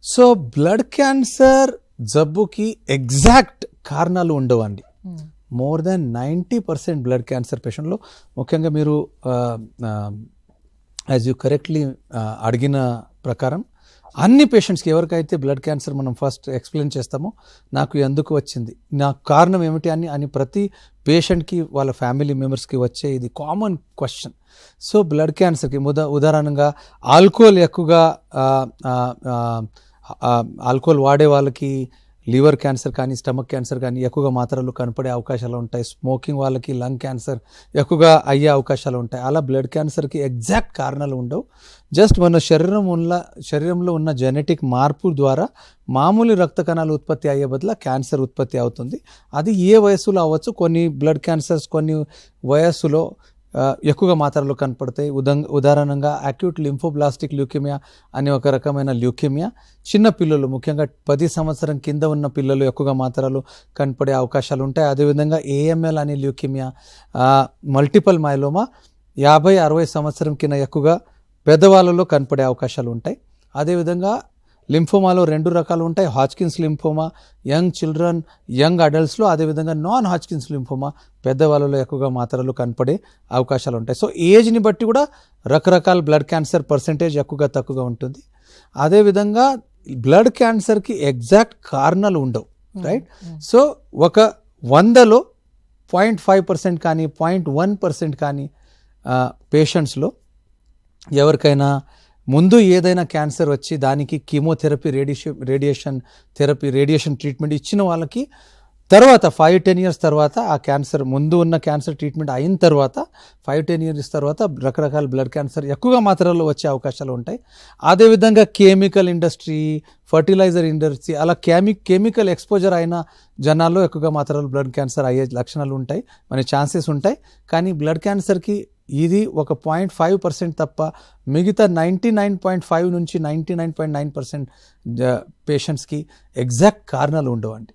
So blood cancer జబ్బుకి exact కారణాలు ఉండవండి. More than 90% blood cancer పేషెంట్లో, ముఖ్యంగా మీరు యాజ్ యూ కరెక్ట్లీ అడిగిన ప్రకారం అన్ని పేషెంట్స్కి ఎవరికైతే బ్లడ్ క్యాన్సర్ మనం ఫస్ట్ ఎక్స్ప్లెయిన్ చేస్తామో నాకు ఎందుకు వచ్చింది, నాకు కారణం ఏమిటి అని ప్రతి పేషెంట్కి వాళ్ళ ఫ్యామిలీ మెంబర్స్కి వచ్చే ఇది కామన్ క్వశ్చన్. సో బ్లడ్ క్యాన్సర్కి ఉదాహరణగా ఆల్కహాల్ ఎక్కువగా ఆల్కహాల్ వాడే వాళ్ళకి లివర్ క్యాన్సర్ కానీ స్టమక్ క్యాన్సర్ కానీ ఎక్కువగా మాత్రలు కనపడే అవకాశాలు ఉంటాయి. స్మోకింగ్ వాళ్ళకి లంగ్ క్యాన్సర్ ఎక్కువగా అయ్యే అవకాశాలు ఉంటాయి. అలా బ్లడ్ క్యాన్సర్కి ఎగ్జాక్ట్ కారణాలు ఉండవు. జస్ట్ మన శరీరంలో ఉన్న జెనెటిక్ మార్పు ద్వారా మామూలు రక్త కణాలు ఉత్పత్తి అయ్యే బదులు క్యాన్సర్ ఉత్పత్తి అవుతుంది. అది ఏ వయస్సులో అవ్వచ్చు. కొన్ని బ్లడ్ క్యాన్సర్స్ కొన్ని వయస్సులో ఎక్కువగా మాత్రలు కనపడతాయి. ఉదాహరణంగా అక్యూట్ లింఫోబ్లాస్టిక్ ల్యూకేమియా అనే ఒక రకమైన ల్యూకేమియా చిన్న పిల్లలు, ముఖ్యంగా 10 సంవత్సరం కింద ఉన్న పిల్లలు ఎక్కువగా మాత్రలు కనపడే అవకాశాలు ఉంటాయి. అదేవిధంగా ఏఎంఎల్ అనే ల్యూకేమియా, మల్టిపల్ మైలోమా 50-60 సంవత్సరం కింద ఎక్కువగా పెద్దవాళ్ళలో కనపడే అవకాశాలు ఉంటాయి. అదేవిధంగా లింఫోమాలో 2 రకాలు ఉంటాయి. Hodgkin's lymphoma young children, young అడల్ట్స్లో, అదేవిధంగా నాన్ హాజ్కిన్స్ లింఫోమా పెద్దవాళ్ళలో ఎక్కువగా మాత్రలు కనపడే అవకాశాలు ఉంటాయి. సో ఏజ్ని బట్టి కూడా రకరకాల బ్లడ్ క్యాన్సర్ పర్సెంటేజ్ ఎక్కువగా తక్కువగా ఉంటుంది. అదేవిధంగా బ్లడ్ క్యాన్సర్కి ఎగ్జాక్ట్ కారణాలు ఉండవు, రైట్. సో ఒక 100లో 0.5% కానీ 0.1% కానీ పేషెంట్స్లో ఎవరికైనా ముందు ఏదైనా క్యాన్సర్ వచ్చి దానికి కీమోథెరపీ, రేడియేషన్ ట్రీట్మెంట్ ఇచ్చిన వాళ్ళకి తర్వాత 5-10 years తర్వాత ఆ క్యాన్సర్, ముందు ఉన్న క్యాన్సర్ ట్రీట్మెంట్ అయిన తర్వాత 5-10 years తర్వాత రకరకాల బ్లడ్ క్యాన్సర్ ఎక్కువగా మాత్రల్లో వచ్చే అవకాశాలు ఉంటాయి. అదేవిధంగా కెమికల్ ఇండస్ట్రీ, ఫర్టిలైజర్ ఇండస్ట్రీ, అలా కెమికల్ ఎక్స్పోజర్ అయిన జనాల్లో ఎక్కువగా మాత్రలు బ్లడ్ క్యాన్సర్ అయ్యే లక్షణాలు ఉంటాయి, మన ఛాన్సెస్ ఉంటాయి. కానీ బ్లడ్ క్యాన్సర్కి ఇది ఒక 0.5% తప్ప మిగతా 99.5 నుంచి 99.9% పేషెంట్స్కి ఎగ్జాక్ట్ కారణాలు ఉండవండి.